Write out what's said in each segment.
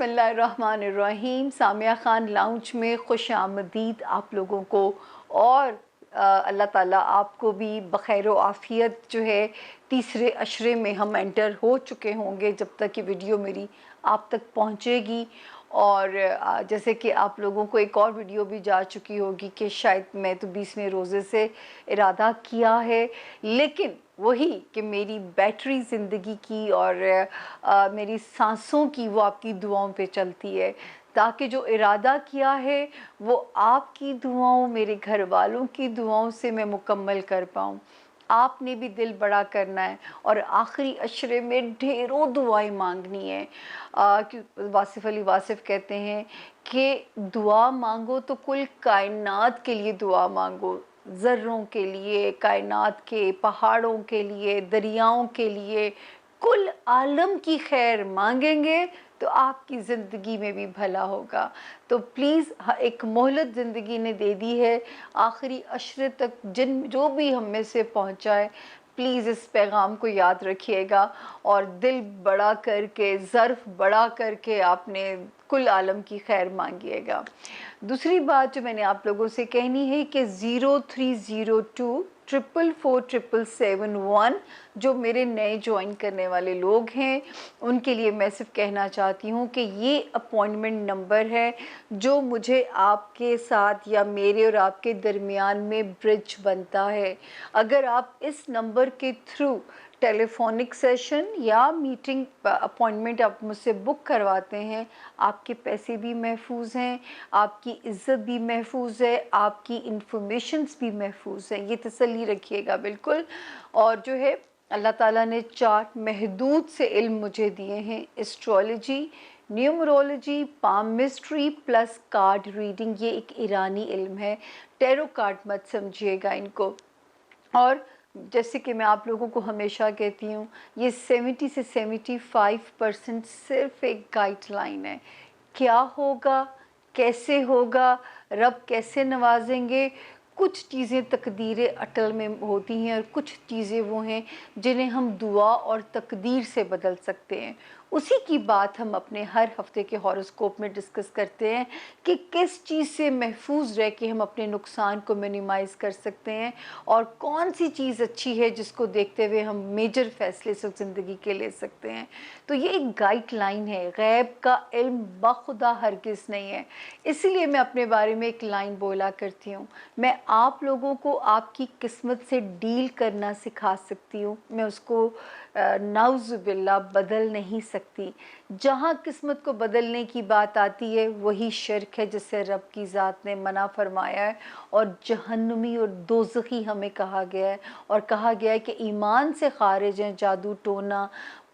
बिस्मिल्लाहिर्रहमानिर्रहीम। सामिया ख़ान लाउंज में खुश आमदीद आप लोगों को। और अल्लाह ताला आपको भी बख़ैर व आफ़ियत जो है तीसरे अशरे में हम एंटर हो चुके होंगे जब तक कि वीडियो मेरी आप तक पहुंचेगी। और जैसे कि आप लोगों को एक और वीडियो भी जा चुकी होगी कि शायद मैं तो 20वें रोज़े से इरादा किया है, लेकिन वही कि मेरी बैटरी ज़िंदगी की और मेरी सांसों की वो आपकी दुआओं पे चलती है, ताकि जो इरादा किया है वो आपकी दुआओं, मेरे घर वालों की दुआओं से मैं मुकम्मल कर पाऊँ। आपने भी दिल बड़ा करना है और आखिरी अशरे में ढेरों दुआएं मांगनी है। वासिफ़ अली वासिफ़ कहते हैं कि दुआ मांगो तो कुल कायनात के लिए दुआ मांगो, ज़र्रों के लिए, कायनात के, पहाड़ों के लिए, दरियाओं के लिए, कुल आलम की खैर मांगेंगे तो आपकी ज़िंदगी में भी भला होगा। तो प्लीज़ एक मोहलत ज़िंदगी ने दे दी है, आखिरी अशरे तक जिन जो भी हम में से पहुँचाए, प्लीज़ इस पैगाम को याद रखिएगा और दिल बड़ा करके, ज़र्फ़ बड़ा करके आपने कुल आलम की खैर मांगिएगा। दूसरी बात जो मैंने आप लोगों से कहनी है कि 0302 444 जो मेरे नए ज्वाइन करने वाले लोग हैं उनके लिए मैं सिर्फ कहना चाहती हूँ कि ये अपॉइंटमेंट नंबर है जो मुझे आपके साथ या मेरे और आपके दरमियान में ब्रिज बनता है। अगर आप इस नंबर के थ्रू टेलीफोनिक सेशन या मीटिंग अपॉइंटमेंट आप मुझसे बुक करवाते हैं, आपके पैसे भी महफूज हैं, आपकी इज़्ज़त भी महफूज है, आपकी इन्फॉर्मेशंस भी महफूज हैं, ये तसल्ली रखिएगा बिल्कुल। और जो है अल्लाह ताला ने 4 महदूद से इल्म मुझे दिए हैं, astrology, numerology, palmistry plus card reading. ये एक ईरानी इल्म है, टैरो कार्ड मत समझिएगा इनको। और जैसे कि मैं आप लोगों को हमेशा कहती हूँ, ये 70 से 75% सिर्फ एक गाइडलाइन है। क्या होगा, कैसे होगा, रब कैसे नवाजेंगे, कुछ चीज़ें तकदीर अटल में होती हैं और कुछ चीज़ें वो हैं जिन्हें हम दुआ और तकदीर से बदल सकते हैं। उसी की बात हम अपने हर हफ्ते के हॉरोस्कोप में डिस्कस करते हैं कि किस चीज़ से महफूज रह के हम अपने नुकसान को मिनिमाइज़ कर सकते हैं और कौन सी चीज़ अच्छी है जिसको देखते हुए हम मेजर फैसले से ज़िंदगी के ले सकते हैं। तो ये एक गाइडलाइन है, गैब का इल्म बखुदा हरगिज़ नहीं है। इसीलिए मैं अपने बारे में एक लाइन बोला करती हूँ, मैं आप लोगों को आपकी किस्मत से डील करना सिखा सकती हूँ, मैं उसको नाउज़ुबिल्ला बदल नहीं सकती। जहाँ किस्मत को बदलने की बात आती है वही शिर्क है जिससे रब की ज़ात ने मना फरमाया है और जहन्नमी और दोज़खी हमें कहा गया है। और कहा गया है कि ईमान से खारिज हैं जादू टोना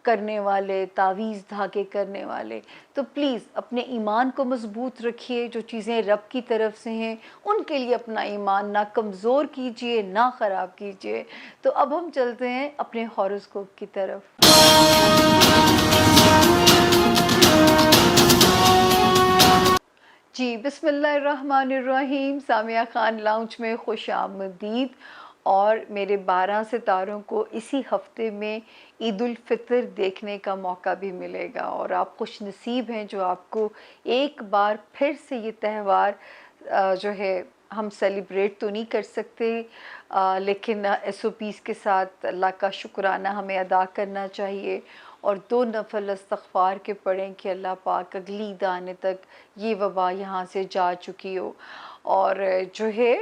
करने वाले, तावीज़ धागे करने वाले। तो प्लीज़ अपने ईमान को मज़बूत रखिए, जो चीज़ें रब की तरफ से हैं उनके लिए अपना ईमान ना कमज़ोर कीजिए ना ख़राब कीजिए। तो अब हम चलते हैं अपने हॉरोस्कोप की तरफ। जी बिस्मिल्लाहिर्रहमानिर्रहीम। सामिया ख़ान लाउंज में खुश आमदीद। और मेरे 12 सितारों को इसी हफ्ते में ईद उल फितर देखने का मौका भी मिलेगा और आप खुश नसीब हैं जो आपको एक बार फिर से ये त्यौहार जो है हम सेलिब्रेट तो नहीं कर सकते, लेकिन SOPs के साथ अल्लाह का शुक्राना हमें अदा करना चाहिए और 2 नफल इस्तग़फ़ार के पढ़ें कि अल्लाह पाक अगली ईद आने तक ये वबा यहाँ से जा चुकी हो। और जो है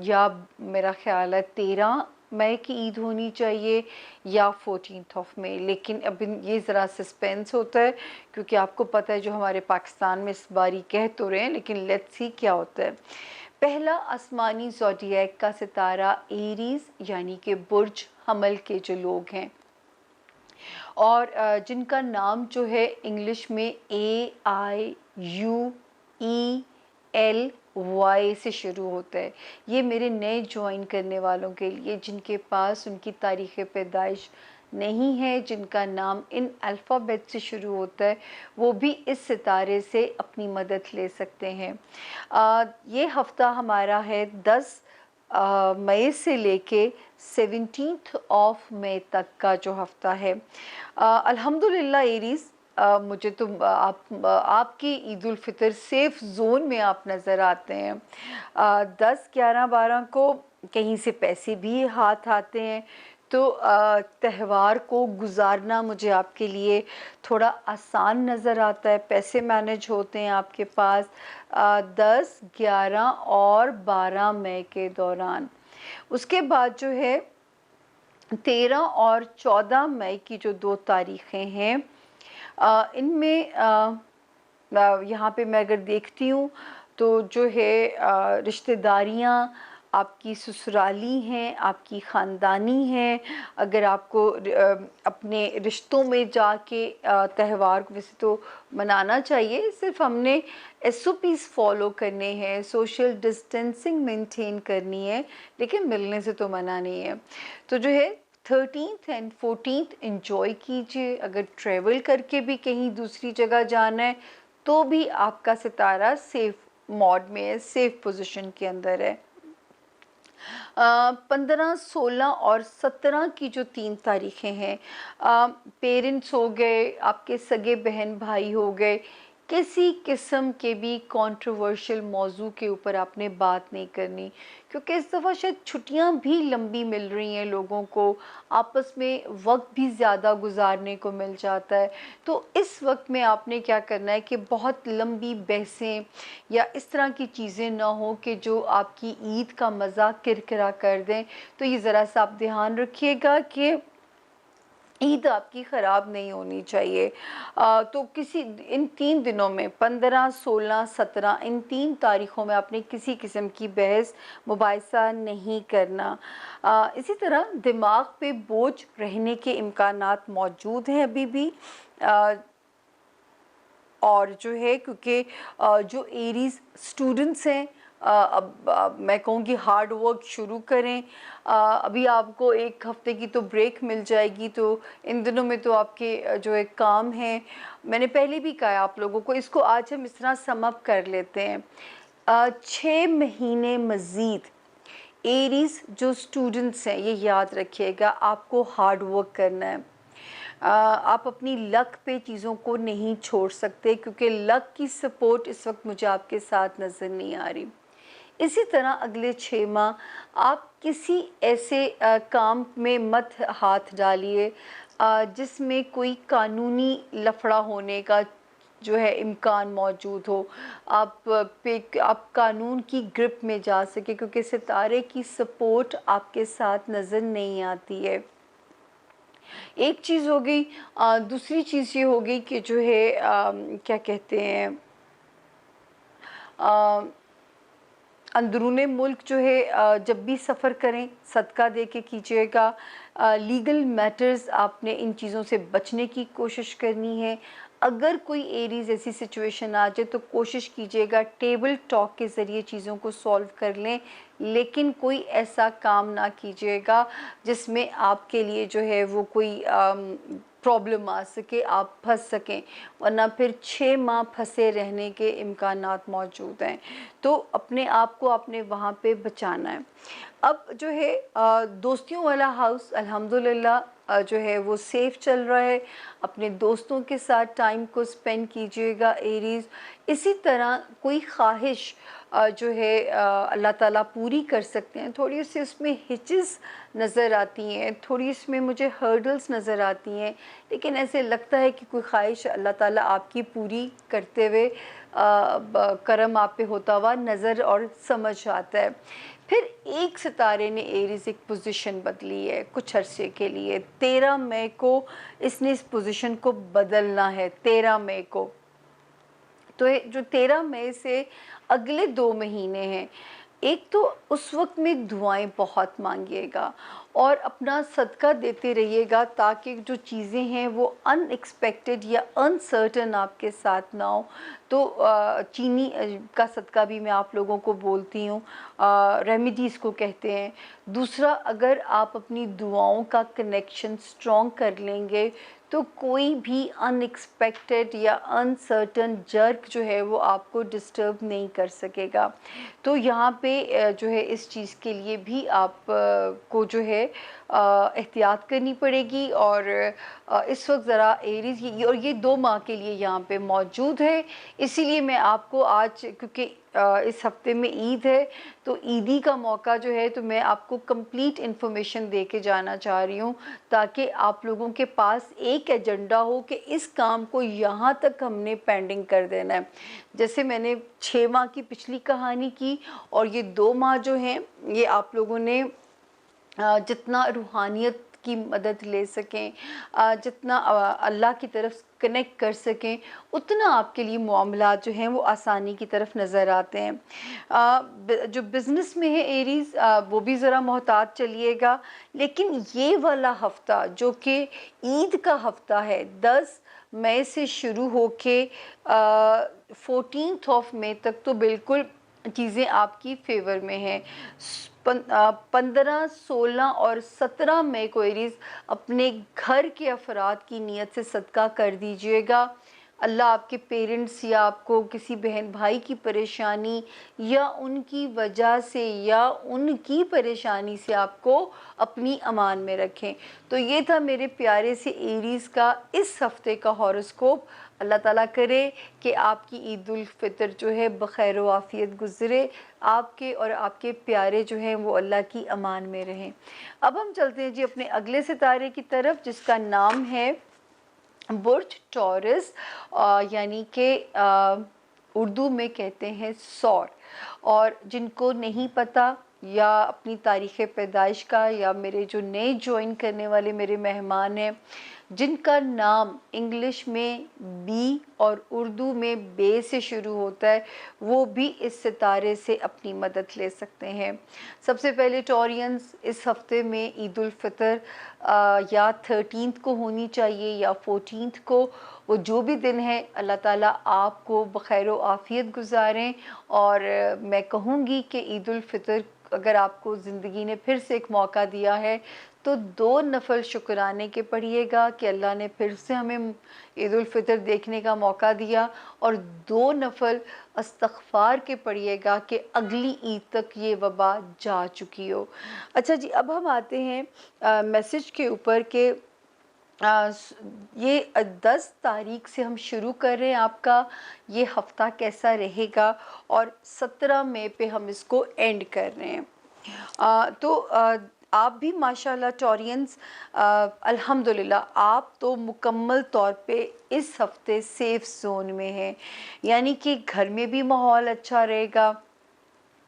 या मेरा ख़्याल है 13 मई की ईद होनी चाहिए या 14 मई, लेकिन अब ये ज़रा सस्पेंस होता है क्योंकि आपको पता है जो हमारे पाकिस्तान में इस बारी कह तो रहे हैं, लेकिन लेट्स सी क्या होता है। पहला आसमानी ज़ोडिएक का सितारा एरीज़ यानी कि बुर्ज हमल के जो लोग हैं और जिनका नाम जो है इंग्लिश में AIUELY से शुरू होता है। ये मेरे नए ज्वाइन करने वालों के लिए जिनके पास उनकी तारीख़ पैदाइश नहीं है, जिनका नाम इन अल्फ़ाबेट से शुरू होता है, वो भी इस सितारे से अपनी मदद ले सकते हैं। ये हफ़्ता हमारा है 10 मई से लेके 17 मई तक का जो हफ़्ता है। अल्हम्दुलिल्लाह एरीज़, मुझे तो आपकी ईद उल फितर सेफ जोन में आप नज़र आते हैं। 10, 11, 12 को कहीं से पैसे भी हाथ आते हैं, तो त्यौहार को गुजारना मुझे आपके लिए थोड़ा आसान नज़र आता है, पैसे मैनेज होते हैं आपके पास 10, 11 और 12 मई के दौरान। उसके बाद जो है 13 और 14 मई की जो 2 तारीखें हैं, इनमें यहाँ पे मैं अगर देखती हूँ तो जो है रिश्तेदारियाँ आपकी ससुराली हैं, आपकी ख़ानदानी हैं। अगर आपको अपने रिश्तों में जाके त्यौहार को वैसे तो मनाना चाहिए, सिर्फ़ हमने एसओपीज़ फ़ॉलो करने हैं, सोशल डिस्टेंसिंग मेंटेन करनी है, लेकिन मिलने से तो मना नहीं है। तो जो है 13th एंड 14th एंजॉय कीजिए। अगर ट्रैवल करके भी कहीं दूसरी जगह जाना है तो भी आपका सितारा सेफ मोड में है, सेफ पोजीशन के अंदर है। 15, 16 और 17 की जो 3 तारीखें हैं, पेरेंट्स हो गए, आपके सगे बहन भाई हो गए, किसी किस्म के भी कंट्रोवर्शियल मौजू के ऊपर आपने बात नहीं करनी, क्योंकि इस दफ़ा शायद छुट्टियां भी लंबी मिल रही हैं लोगों को, आपस में वक्त भी ज़्यादा गुजारने को मिल जाता है। तो इस वक्त में आपने क्या करना है कि बहुत लंबी बहसें या इस तरह की चीज़ें ना हो कि जो आपकी ईद का मज़ा किरकिरा कर दें। तो ये ज़रा सा आप ध्यान रखिएगा कि ईद आपकी ख़राब नहीं होनी चाहिए। तो किसी इन 3 दिनों में 15, 16, 17 इन 3 तारीख़ों में आपने किसी किस्म की बहस मुबाहिसा नहीं करना। इसी तरह दिमाग पे बोझ रहने के इम्कानात मौजूद हैं अभी भी। अ, और जो है क्योंकि जो एरीज़ स्टूडेंट्स हैं, अब मैं कहूँगी हार्ड वर्क शुरू करें। अभी आपको 1 हफ़्ते की तो ब्रेक मिल जाएगी, तो इन दिनों में तो आपके जो एक काम है, मैंने पहले भी कहा है आप लोगों को, इसको आज हम इस तरह सम अप कर लेते हैं। 6 महीने मज़ीद एरीज़ जो स्टूडेंट्स हैं, ये याद रखिएगा, आपको हार्ड वर्क करना है। आप अपनी लक पे चीज़ों को नहीं छोड़ सकते, क्योंकि लक की सपोर्ट इस वक्त मुझे आपके साथ नज़र नहीं आ रही। इसी तरह अगले 6 माह आप किसी ऐसे काम में मत हाथ डालिए जिसमें कोई कानूनी लफड़ा होने का जो है इम्कान मौजूद हो। आप कानून की ग्रिप में जा सके, क्योंकि सितारे की सपोर्ट आपके साथ नज़र नहीं आती है। एक चीज़ हो गई। दूसरी चीज़ ये हो गई कि जो है क्या कहते हैं, अ, अंदरूने मुल्क जो है जब भी सफ़र करें सदका दे के कीजिएगा। लीगल मैटर्स आपने इन चीज़ों से बचने की कोशिश करनी है। अगर कोई एरीज़ ऐसी सिचुएशन आ जाए तो कोशिश कीजिएगा टेबल टॉक के ज़रिए चीज़ों को सॉल्व कर लें, लेकिन कोई ऐसा काम ना कीजिएगा जिसमें आपके लिए जो है वो कोई प्रॉब्लम आ सके, आप फंस सकें, वरना फिर 6 माह फंसे रहने के इम्कानात मौजूद हैं। तो अपने आप को आपने वहाँ पे बचाना है। अब जो है दोस्तियों वाला हाउस अल्हम्दुलिल्लाह जो है वो सेफ़ चल रहा है। अपने दोस्तों के साथ टाइम को स्पेंड कीजिएगा एरीज़। इसी तरह कोई ख्वाहिश जो है अल्लाह ताला पूरी कर सकते हैं। थोड़ी सी उसमें हिचेस नज़र आती हैं, थोड़ी इसमें मुझे हर्डल्स नज़र आती हैं, लेकिन ऐसे लगता है कि कोई ख्वाहिश अल्लाह ताला आपकी पूरी करते हुए करम आप पे होता हुआ नज़र और समझ आता है। फिर एक सितारे ने एरीज़ एक पोजीशन बदली है कुछ अरसे के लिए। 13 मई को इसने इस पोजीशन को बदलना है, 13 मई को। तो ये जो 13 मई से अगले 2 महीने हैं, एक तो उस वक्त में दुआएं बहुत मांगिएगा और अपना सदका देते रहिएगा, ताकि जो चीज़ें हैं वो अनएक्सपेक्टेड या अनसर्टन आपके साथ ना हो। तो चीनी का सदका भी मैं आप लोगों को बोलती हूँ, रेमेडीज़ को कहते हैं। दूसरा, अगर आप अपनी दुआओं का कनेक्शन स्ट्रॉन्ग कर लेंगे तो कोई भी अनएक्सपेक्टेड या अनसर्टन जर्क जो है वो आपको डिस्टर्ब नहीं कर सकेगा। तो यहाँ पे जो है इस चीज़ के लिए भी आप को जो है है एहतियात करनी पड़ेगी। और इस वक्त ज़रा एरीज़ और ये 2 माह के लिए यहाँ पे मौजूद है। इसीलिए मैं आपको आज, क्योंकि इस हफ्ते में ईद है, तो ईदी का मौका जो है, तो मैं आपको कंप्लीट इन्फॉर्मेशन दे के जाना चाह रही हूँ, ताकि आप लोगों के पास एक एजेंडा हो कि इस काम को यहाँ तक हमने पेंडिंग कर देना है। जैसे मैंने 6 माह की पिछली कहानी की, और ये 2 माह जो हैं, ये आप लोगों ने जितना रूहानियत की मदद ले सकें, जितना अल्लाह की तरफ कनेक्ट कर सकें, उतना आपके लिए मामलात जो हैं वो आसानी की तरफ नज़र आते हैं। जो बिज़नेस में है एरीज़, वो भी ज़रा मोहतात चलिएगा। लेकिन ये वाला हफ़्ता जो कि ईद का हफ़्ता है, 10 मई से शुरू होके 14 ऑफ मई तक, तो बिल्कुल चीज़ें आपकी फ़ेवर में हैं। 15, 16 और 17 मई को एरीज़ अपने घर के अफराद की नीयत से सदका कर दीजिएगा। अल्लाह आपके पेरेंट्स या आपको किसी बहन भाई की परेशानी या उनकी वजह से या उनकी परेशानी से आपको अपनी अमान में रखें। तो ये था मेरे प्यारे से एरीज़ का इस हफ़्ते का हॉरोस्कोप। अल्लाह ताला करे कि आपकी ईद उल फ़ितर जो है बख़ैर व आफ़ियत गुज़रे, आपके और आपके प्यारे जो हैं वो अल्लाह की अमान में रहें। अब हम चलते हैं जी अपने अगले सितारे की तरफ, जिसका नाम है बुर्ज टॉरस, यानी कि उर्दू में कहते हैं सौर। और जिनको नहीं पता, या अपनी तारीख़ पैदाइश का, या मेरे जो नए ज्वाइन करने वाले मेरे मेहमान हैं जिनका नाम इंग्लिश में बी और उर्दू में बे से शुरू होता है, वो भी इस सितारे से अपनी मदद ले सकते हैं। सबसे पहले टॉरियंस, इस हफ़्ते में ईद उल फ़ितर या 13 को होनी चाहिए या 14 को, वो जो भी दिन है, अल्लाह ताला आपको बख़ैर व आफ़ियत गुज़ारें। और मैं कहूँगी कि ईद उल फ़ितर अगर आपको ज़िंदगी ने फिर से एक मौका दिया है, तो 2 नफ़ल शुक्राने के पढ़िएगा कि अल्लाह ने फिर से हमें ईद उल फ़ितर देखने का मौका दिया, और 2 नफ़ल इस्तग़फ़ार के पढ़िएगा कि अगली ईद तक ये वबा जा चुकी हो। अच्छा जी, अब हम आते हैं मैसेज के ऊपर कि ये 10 तारीख से हम शुरू कर रहे हैं, आपका ये हफ़्ता कैसा रहेगा, और 17 मई पे हम इसको एंड कर रहे हैं। तो आप भी माशाल्लाह टॉरियंस, अल्हम्दुलिल्लाह आप तो मुकम्मल तौर पे इस हफ़्ते सेफ़ ज़ोन में हैं, यानी कि घर में भी माहौल अच्छा रहेगा।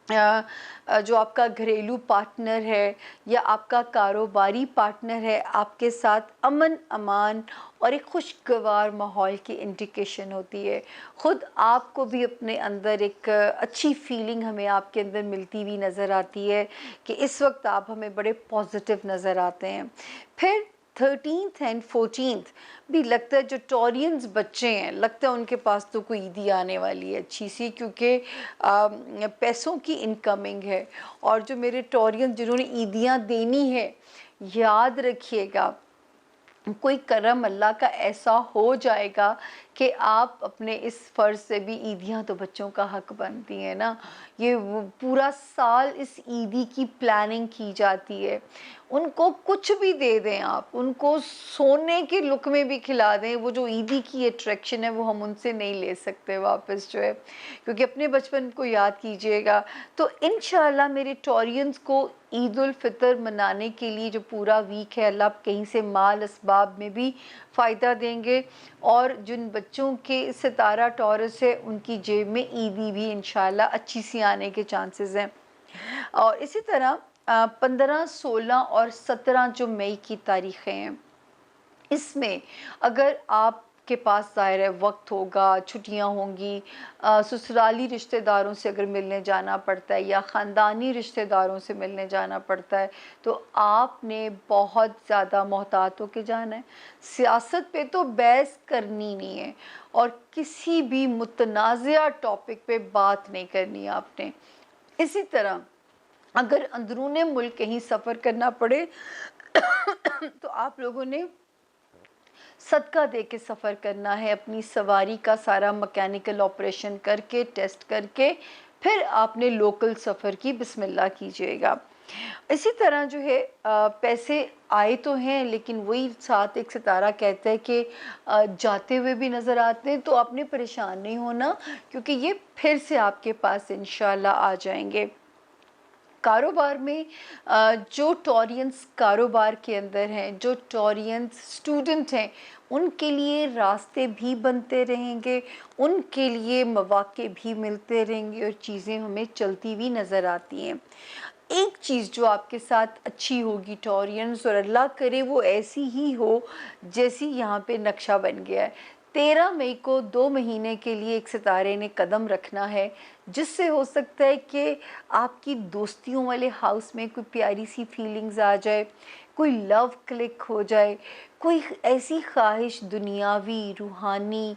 जो आपका घरेलू पार्टनर है या आपका कारोबारी पार्टनर है, आपके साथ अमन अमान और एक खुशगवार माहौल की इंडिकेशन होती है। ख़ुद आपको भी अपने अंदर एक अच्छी फीलिंग हमें आपके अंदर मिलती हुई नज़र आती है कि इस वक्त आप हमें बड़े पॉजिटिव नज़र आते हैं। फिर 13th एंड 14th भी लगता है, जो टॉरियंस बच्चे हैं, लगता है उनके पास तो कोई ईदी आने वाली है अच्छी सी, क्योंकि पैसों की इनकमिंग है। और जो मेरे टॉरियंस जिन्होंने ईदियाँ देनी है, याद रखिएगा कोई करम अल्लाह का ऐसा हो जाएगा कि आप अपने इस फ़र्ज़ से भी, ईदियाँ तो बच्चों का हक बनती हैं ना, ये वो पूरा साल इस ईदी की प्लानिंग की जाती है। उनको कुछ भी दे दें आप, उनको सोने के लुक़मे भी खिला दें, वो जो ईदी की अट्रैक्शन है वो हम उनसे नहीं ले सकते वापस जो है, क्योंकि अपने बचपन को याद कीजिएगा। तो इंशाअल्लाह मेरे टॉरियंस को ईद उल फ़ितर मनाने के लिए जो पूरा वीक है, अल्लाह कहीं से माल असबाब में भी फ़ायदा देंगे, और जिन बच्चों के सितारा टॉरस है उनकी जेब में ईदी भी इंशाअल्लाह अच्छी सी आने के चांसेस हैं। और इसी तरह 15, 16 और 17 जो मई की तारीख़ें हैं, इसमें अगर आपके पास ज़ाहिर है वक्त होगा, छुट्टियां होंगी, ससुराली रिश्तेदारों से अगर मिलने जाना पड़ता है या ख़ानदानी रिश्तेदारों से मिलने जाना पड़ता है, तो आपने बहुत ज़्यादा मोहतात होके जाना है। सियासत पे तो बहस करनी नहीं है, और किसी भी मुतनाज़िया टॉपिक पे बात नहीं करनी है आपने। इसी तरह अगर अंदरूने मुल्क कहीं सफ़र करना पड़े तो आप लोगों ने सदका दे के सफ़र करना है, अपनी सवारी का सारा मैकेनिकल ऑपरेशन करके, टेस्ट करके, फिर आपने लोकल सफ़र की बिस्मिल्लाह कीजिएगा। इसी तरह जो है पैसे आए तो हैं, लेकिन वही साथ एक सितारा कहता है कि जाते हुए भी नज़र आते हैं, तो आपने परेशान नहीं होना, क्योंकि ये फिर से आपके पास इंशाल्लाह आ जाएंगे। कारोबार में जो टॉरियंस कारोबार के अंदर हैं, जो टॉरियंस स्टूडेंट हैं, उनके लिए रास्ते भी बनते रहेंगे, उनके लिए मौक़े भी मिलते रहेंगे और चीज़ें हमें चलती हुई नज़र आती हैं। एक चीज़ जो आपके साथ अच्छी होगी टॉरियंस, और अल्लाह करे वो ऐसी ही हो जैसी यहाँ पे नक्शा बन गया है। 13 मई को 2 महीने के लिए एक सितारे ने कदम रखना है, जिससे हो सकता है कि आपकी दोस्तियों वाले हाउस में कोई प्यारी सी फीलिंग्स आ जाए, कोई लव क्लिक हो जाए, कोई ऐसी ख्वाहिश दुनियावी, रूहानी,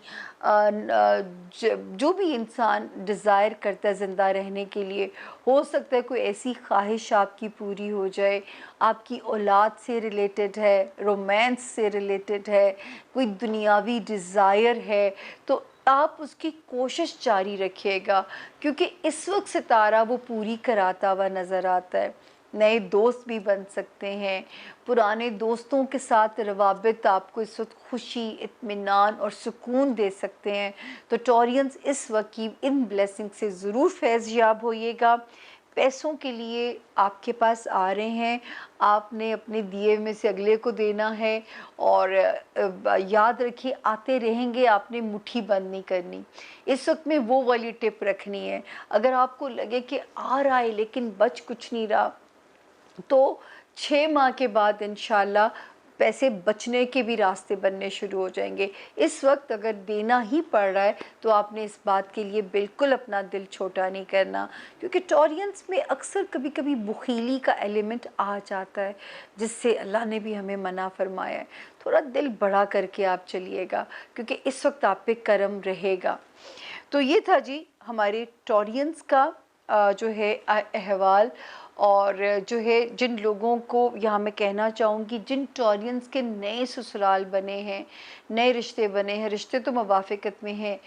जो भी इंसान डिज़ायर करता है ज़िंदा रहने के लिए, हो सकता है कोई ऐसी ख्वाहिश आपकी पूरी हो जाए, आपकी औलाद से रिलेटेड है, रोमांस से रिलेटेड है, कोई दुनियावी डिज़ायर है, तो आप उसकी कोशिश जारी रखिएगा, क्योंकि इस वक्त सितारा वो पूरी कराता हुआ नज़र आता है। नए दोस्त भी बन सकते हैं, पुराने दोस्तों के साथ रवाबित आपको इस वक्त खुशी, इत्मीनान और सुकून दे सकते हैं। तो टॉरियंस इस वक्त की इन ब्लेसिंग से ज़रूर फैज़याब होइएगा। पैसों के लिए आपके पास आ रहे हैं, आपने अपने दिए में से अगले को देना है, और याद रखिए आते रहेंगे, आपने मुट्ठी बंद नहीं करनी। इस वक्त में वो वाली टिप रखनी है। अगर आपको लगे कि आ रहा है लेकिन बच कुछ नहीं रहा, तो 6 माह के बाद इंशाल्लाह पैसे बचने के भी रास्ते बनने शुरू हो जाएंगे। इस वक्त अगर देना ही पड़ रहा है, तो आपने इस बात के लिए बिल्कुल अपना दिल छोटा नहीं करना, क्योंकि टॉरियंस में अक्सर कभी कभी बुखीली का एलिमेंट आ जाता है, जिससे अल्लाह ने भी हमें मना फरमाया है। थोड़ा दिल बड़ा करके आप चलिएगा, क्योंकि इस वक्त आप पे करम रहेगा। तो ये था जी हमारे टॉरियंस का जो है अहवाल। और जो है जिन लोगों को यहाँ मैं कहना चाहूँगी, जिन टॉरियंस के नए ससुराल बने हैं, नए रिश्ते बने हैं, रिश्ते तो मवाफ़क़त में हैं,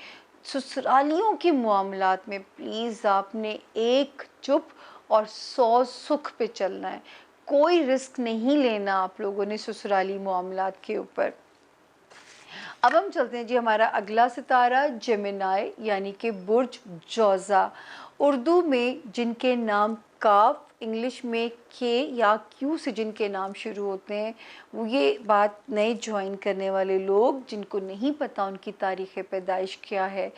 ससुरालियों के मामलात में प्लीज़ आपने एक चुप और 100 सुख पे चलना है। कोई रिस्क नहीं लेना आप लोगों ने ससुराली मामलात के ऊपर। अब हम चलते हैं जी हमारा अगला सितारा जेमिनाई, यानी कि बुर्ज जौज़ा। उर्दू में जिनके नाम काफ, इंग्लिश में के या क्यू से जिनके नाम शुरू होते हैं, वो ये बात नए ज्वाइन करने वाले लोग जिनको नहीं पता उनकी तारीख़ पैदाइश क्या है,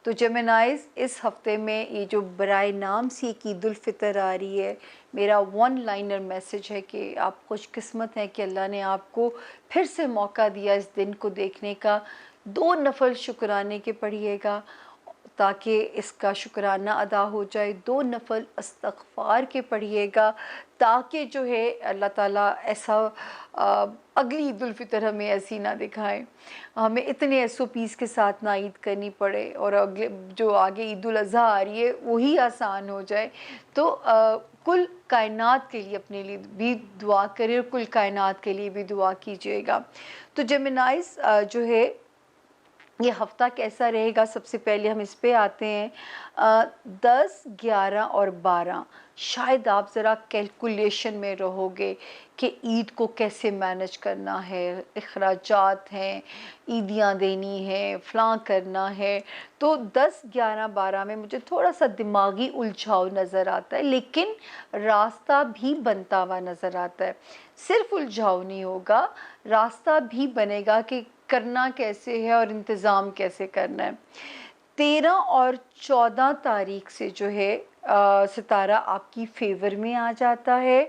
तो जेमिनाइज़ इस हफ़्ते में ये जो बराए नाम से एक ईद उल फ़ितर आ रही है, मेरा वन लाइनर मैसेज है कि आप खुशकिस्मत हैं कि अल्लाह ने आपको फिर से मौका दिया इस दिन को देखने का। 2 नफ़ल शुक्राने के पढ़िएगा ताकि इसका शुक्राना अदा हो जाए, 2 नफ़ल इस्तग़फ़ार के पढ़िएगा ताकि जो है अल्लाह ताला ऐसा अगली ईद उल फ़ितर हमें ऐसी ना दिखाए, हमें इतने एसओपीज़ के साथ ना ईद करनी पड़े, और अगले जो आगे ईद उल अज़हा आ रही है वही आसान हो जाए। तो कुल कायनात के लिए अपने लिए भी दुआ करें और कुल कायनात के लिए भी दुआ कीजिएगा। तो जेमिनाइज़ जो है ये हफ़्ता कैसा रहेगा, सबसे पहले हम इस पे आते हैं। 10, 11 और 12 शायद आप ज़रा कैलकुलेशन में रहोगे कि ईद को कैसे मैनेज करना है, अखराजात हैं, ईदियाँ देनी हैं, फ़लाँ करना है। तो 10, 11, 12 में मुझे थोड़ा सा दिमागी उलझाव नज़र आता है, लेकिन रास्ता भी बनता हुआ नज़र आता है। सिर्फ उलझाव नहीं होगा, रास्ता भी बनेगा कि करना कैसे है और इंतज़ाम कैसे करना है। 13 और 14 तारीख से जो है सितारा आपकी फ़ेवर में आ जाता है।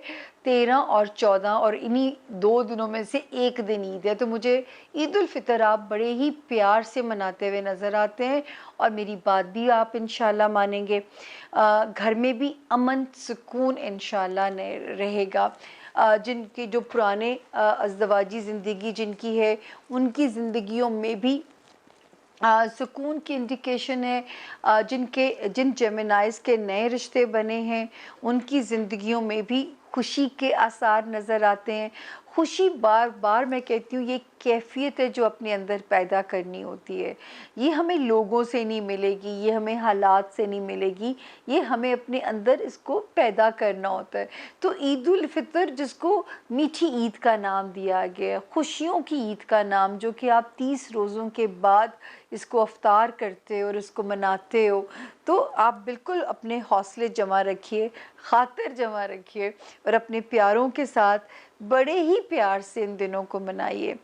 13 और 14, और इन्हीं 2 दिनों में से एक दिन ईद है, तो मुझे ईद उल फ़ितर आप बड़े ही प्यार से मनाते हुए नज़र आते हैं, और मेरी बात भी आप इंशाल्लाह मानेंगे। घर में भी अमन सुकून इंशाल्लाह रहेगा। जिनके जो पुराने अज़दवाजी ज़िंदगी जिनकी है, उनकी ज़िंदगियों में भी सुकून की इंडिकेशन है। जिन जेमिनाइज़ के नए रिश्ते बने हैं, उनकी ज़िंदगियों में भी खुशी के आसार नज़र आते हैं। खुशी बार बार मैं कहती हूँ ये कैफ़ियत है जो अपने अंदर पैदा करनी होती है। ये हमें लोगों से नहीं मिलेगी, ये हमें हालात से नहीं मिलेगी, ये हमें अपने अंदर इसको पैदा करना होता है। तो ईद उल फ़ितर जिसको मीठी ईद का नाम दिया गया है, खुशियों की ईद का नाम, जो कि आप 30 रोज़ों के बाद इसको अफ्तार करते हो और इसको मनाते हो, तो आप बिल्कुल अपने हौसले जमा रखिए, खातिर जमा रखिए और अपने प्यारों के साथ बड़े ही प्यार से इन दिनों को मनाइए।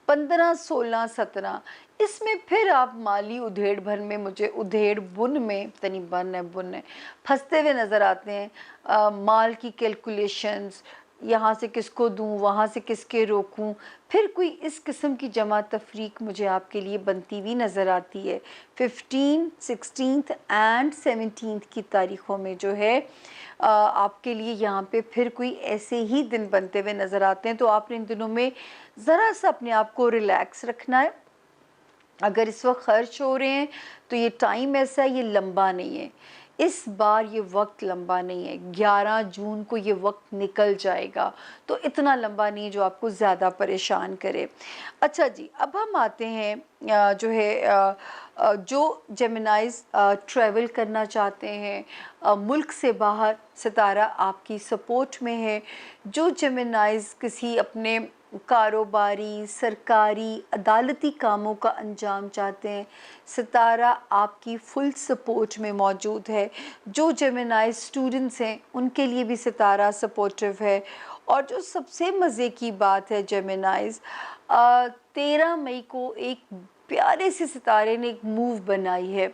15, 16, 17 इसमें फिर आप माली उधेड़-भन में, मुझे उधेड़-बुन में, तनी बन है बुन है, फँसते हुए नज़र आते हैं। माल की कैलकुलेशंस, यहाँ से किसको दूँ, वहाँ से किसके रोकूँ, फिर कोई इस किस्म की जमा तफरीक मुझे आपके लिए बनती हुई नज़र आती है। 15, 16 एंड 17 की तारीख़ों में जो है आपके लिए यहाँ पे फिर कोई ऐसे ही दिन बनते हुए नज़र आते हैं। तो आपने इन दिनों में ज़रा सा अपने आप को रिलैक्स रखना है। अगर इस वक्त खर्च हो रहे हैं तो ये टाइम ऐसा है, ये लंबा नहीं है। इस बार ये वक्त लंबा नहीं है, 11 जून को ये वक्त निकल जाएगा, तो इतना लंबा नहीं है जो आपको ज़्यादा परेशान करे। अच्छा जी, अब हम आते हैं जो है जो जेमिनाइज़ ट्रैवल करना चाहते हैं मुल्क से बाहर, सितारा आपकी सपोर्ट में है। जो जेमिनाइज़ किसी अपने कारोबारी, सरकारी, अदालती कामों का अंजाम चाहते हैं, सितारा आपकी फुल सपोर्ट में मौजूद है। जो जेमिनाई स्टूडेंट्स हैं उनके लिए भी सितारा सपोर्टिव है। और जो सबसे मज़े की बात है जेमिनाइज़, 13 मई को एक प्यारे से सितारे ने एक मूव बनाई है।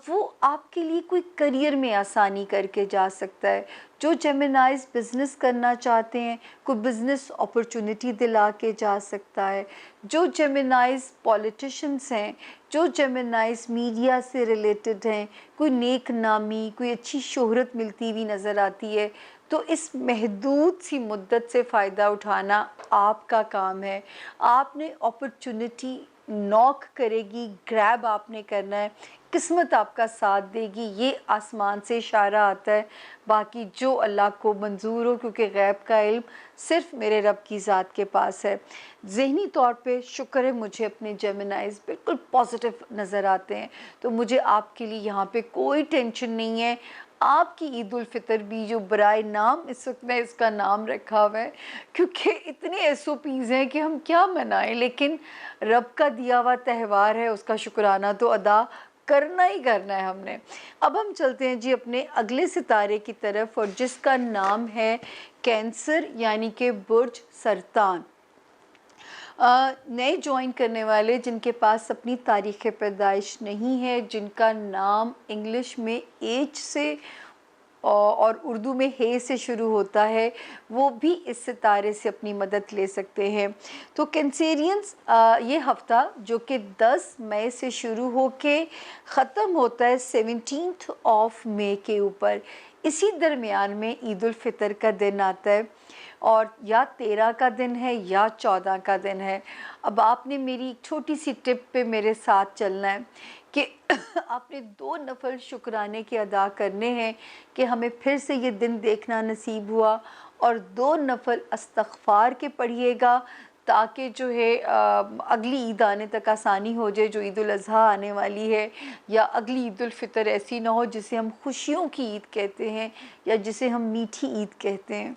वो आपके लिए कोई करियर में आसानी करके जा सकता है। जो जेमिनाइज़ बिज़नेस करना चाहते हैं, कोई बिज़नेस अपॉर्चुनिटी दिला के जा सकता है। जो जेमिनाइज़ पॉलिटिशियंस हैं, जो जेमिनाइज़ मीडिया से रिलेटेड हैं, कोई नेक नामी, कोई अच्छी शोहरत मिलती हुई नज़र आती है, तो इस महदूद सी मुद्दत से फ़ायदा उठाना आपका काम है। आपने अपॉर्चुनिटी नॉक करेगी, ग्रैब आपने करना है, किस्मत आपका साथ देगी, ये आसमान से इशारा आता है। बाकी जो अल्लाह को मंजूर हो, क्योंकि गैब का इल्म सिर्फ मेरे रब की ज़ात के पास है। ज़हनी तौर पे शुक्र है मुझे अपने जेमिनाइज़ बिल्कुल पॉजिटिव नज़र आते हैं, तो मुझे आपके लिए यहाँ पे कोई टेंशन नहीं है। आपकी ईद उल फ़ितर भी जो बराए नाम इस वक्त मैं इसका नाम रखा हुआ है, क्योंकि इतने एसओपीज़ हैं कि हम क्या मनाएं, लेकिन रब का दिया हुआ त्यौहार है, उसका शुक्राना तो अदा करना ही करना है हमने। अब हम चलते हैं जी अपने अगले सितारे की तरफ, और जिसका नाम है कैंसर, यानी कि बुर्ज सरतान। नए ज्वाइन करने वाले जिनके पास अपनी तारीख़ पैदाइश नहीं है, जिनका नाम इंग्लिश में एच से और उर्दू में हे से शुरू होता है, वो भी इस सितारे से अपनी मदद ले सकते हैं। तो कैंसेरियंस, ये हफ़्ता जो कि 10 मई से शुरू होके ख़त्म होता है 17 ऑफ मई के ऊपर, इसी दरमियान में ईद उल फ़ितर का दिन आता है, और या 13 का दिन है या 14 का दिन है। अब आपने मेरी एक छोटी सी टिप पे मेरे साथ चलना है कि आपने 2 नफल शुक्राने के अदा करने हैं कि हमें फिर से ये दिन देखना नसीब हुआ, और 2 नफल इस्तग़फ़ार के पढ़िएगा, ताकि जो है अगली ईद आने तक आसानी हो जाए, जो ईद उल अज़हा आने वाली है, या अगली ईद उल फ़ितर ऐसी ना हो जिसे हम खुशियों की ईद कहते हैं या जिसे हम मीठी ईद कहते हैं।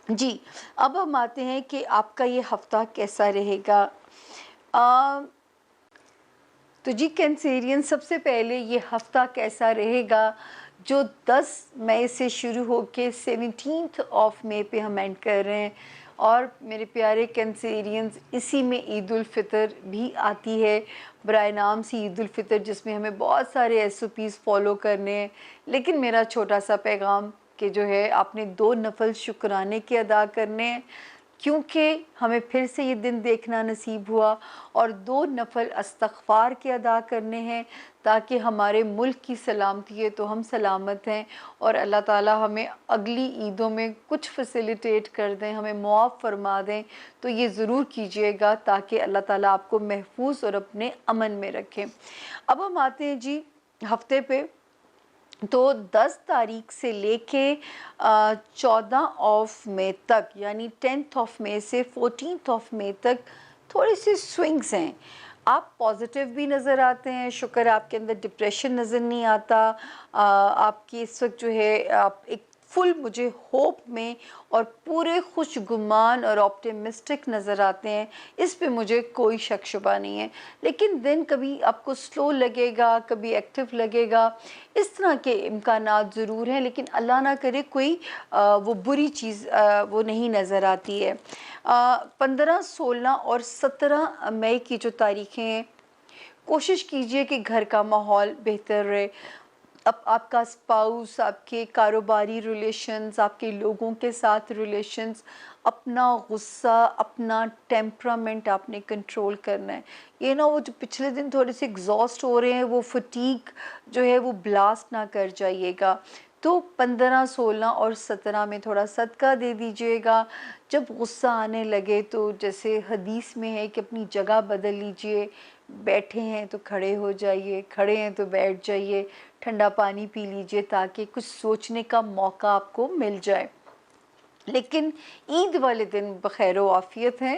जी, अब हम आते हैं कि आपका ये हफ़्ता कैसा रहेगा। अ, तो जी कैंसेरियन, सबसे पहले ये हफ़्ता कैसा रहेगा जो 10 मई से शुरू होके 17 ऑफ मई पे हम एंड कर रहे हैं। और मेरे प्यारे कैंसेरियंस, इसी में ईद उल फ़ितर भी आती है, बराए नाम सी ईद उल फ़ितर, जिसमें हमें बहुत सारे एसओपीज़ फ़ॉलो करने हैं। लेकिन मेरा छोटा सा पैगाम कि जो है आपने 2 नफल शुक्राने के अदा करने हैं, क्योंकि हमें फिर से ये दिन देखना नसीब हुआ, और 2 नफल इस्तग़फ़ार के अदा करने हैं, ताकि हमारे मुल्क की सलामती है तो हम सलामत हैं, और अल्लाह ताला हमें अगली ईदों में कुछ फ़ैसिलिटेट कर दें, हमें मुआफ़ फ़रमा दें। तो ये ज़रूर कीजिएगा, ताकि अल्लाह ताला आपको महफूज़ और अपने अमन में रखें। अब हम आते हैं जी हफ़्ते पे, तो 10 तारीख से लेके 14 ऑफ मई तक, यानी 10th ऑफ मई से 14th ऑफ मई तक थोड़ी सी स्विंग्स हैं। आप पॉजिटिव भी नज़र आते हैं, शुक्र आपके अंदर डिप्रेशन नज़र नहीं आता। आपकी इस वक्त जो है आप एक फुल मुझे होप में और पूरे खुशगुमान और ऑप्टिमिस्टिक नज़र आते हैं, इस पे मुझे कोई शक शुबा नहीं है। लेकिन दिन कभी आपको स्लो लगेगा, कभी एक्टिव लगेगा, इस तरह के इम्कानात ज़रूर हैं, लेकिन अल्लाह ना करे कोई वो बुरी चीज़ वो नहीं नज़र आती है। 15, 16 और 17 मई की जो तारीखें हैं, कोशिश कीजिए कि घर का माहौल बेहतर रहे। अब आपका स्पाउस, आपके कारोबारी रिलेशंस, आपके लोगों के साथ रिलेशंस, अपना गुस्सा, अपना टेम्परामेंट आपने कंट्रोल करना है। ये ना वो जो पिछले दिन थोड़े से एग्जॉस्ट हो रहे हैं, वो फटीग जो है वो ब्लास्ट ना कर जाइएगा। तो 15, 16 और 17 में थोड़ा सदका दे दीजिएगा। जब गुस्सा आने लगे तो जैसे हदीस में है कि अपनी जगह बदल लीजिए, बैठे हैं तो खड़े हो जाइए, खड़े हैं तो बैठ जाइए, ठंडा पानी पी लीजिए ताकि कुछ सोचने का मौका आपको मिल जाए। लेकिन ईद वाले दिन बखैर आफ़ियत हैं।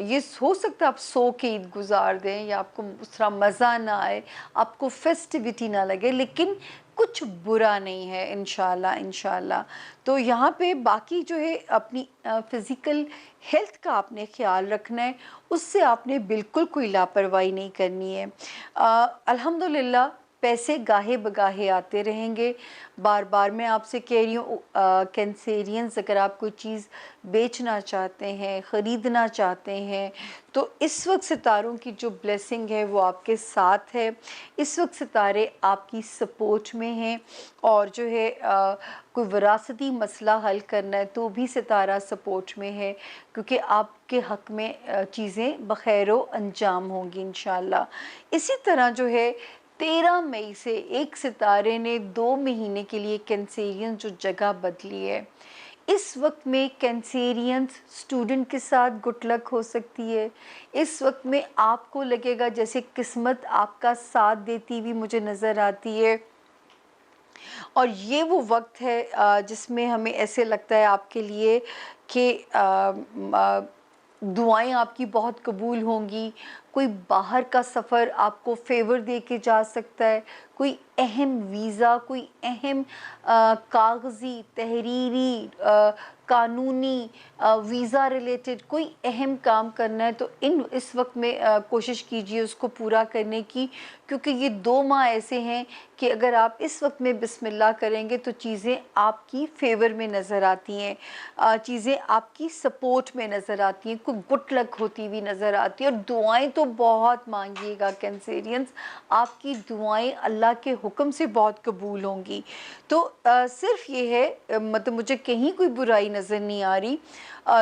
ये हो सकता है आप सो के ईद गुज़ार दें या आपको उस तरह मज़ा ना आए, आपको फेस्टिविटी ना लगे, लेकिन कुछ बुरा नहीं है इंशाल्लाह इंशाल्लाह। तो यहाँ पे बाकी जो है अपनी फ़िज़िकल हेल्थ का आपने ख़्याल रखना है, उससे आपने बिल्कुल कोई लापरवाही नहीं करनी है। अल्हम्दुलिल्लाह पैसे गाहे बगाहे आते रहेंगे। बार बार मैं आपसे कह रही हूँ, कैंसेरियंस अगर आप कोई चीज़ बेचना चाहते हैं, ख़रीदना चाहते हैं, तो इस वक्त सितारों की जो ब्लेसिंग है वो आपके साथ है। इस वक्त सितारे आपकी सपोर्ट में हैं, और जो है कोई विरासती मसला हल करना है तो भी सितारा सपोर्ट में है, क्योंकि आपके हक़ में चीज़ें बखैर अंजाम होंगी इंशाल्लाह। इसी तरह जो है 13 मई से एक सितारे ने 2 महीने के लिए कैंसेरियन जो जगह बदली है। इस वक्त में कैंसेरियंस स्टूडेंट के साथ गुड लक हो सकती है। इस वक्त में आपको लगेगा जैसे किस्मत आपका साथ देती हुई मुझे नज़र आती है, और ये वो वक्त है जिसमें हमें ऐसे लगता है आपके लिए कि दुआएं आपकी बहुत कबूल होंगी। कोई बाहर का सफ़र आपको फ़ेवर दे के जा सकता है, कोई अहम वीज़ा, कोई अहम कागज़ी, तहरीरी, कानूनी, वीज़ा रिलेटेड कोई अहम काम करना है, तो इस वक्त में कोशिश कीजिए उसको पूरा करने की, क्योंकि ये 2 माह ऐसे हैं कि अगर आप इस वक्त में बिस्मिल्लाह करेंगे तो चीज़ें आपकी फ़ेवर में नज़र आती हैं, चीज़ें आपकी सपोर्ट में नज़र आती हैं, कोई गुड लक होती हुई नज़र आती है। और दुआएं तो बहुत मांगिएगा कैंसेरियंस, आपकी दुआएं अल्लाह के हुक्म से बहुत कबूल होंगी। तो सिर्फ ये है, मतलब मुझे कहीं कोई बुराई नज़र नहीं आ रही।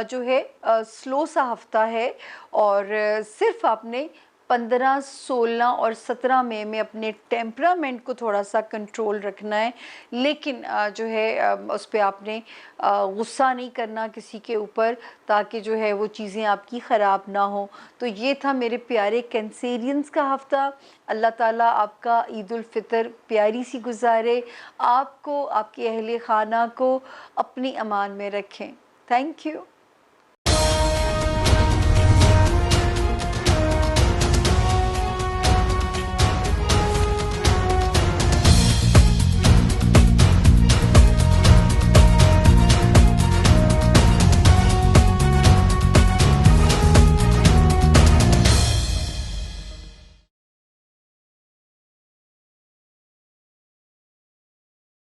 जो है स्लो सा हफ्ता है, और सिर्फ आपने 15, 16 और 17 मई में अपने टेम्परामेंट को थोड़ा सा कंट्रोल रखना है, लेकिन जो है उस पे आपने गुस्सा नहीं करना किसी के ऊपर, ताकि जो है वो चीज़ें आपकी ख़राब ना हो। तो ये था मेरे प्यारे कैंसेरियंस का हफ़्ता। अल्लाह ताला आपका ईद उल फ़ितर प्यारी सी गुज़ारे, आपको, आपके अहले ख़ाना को अपनी अमान में रखें। Thank you.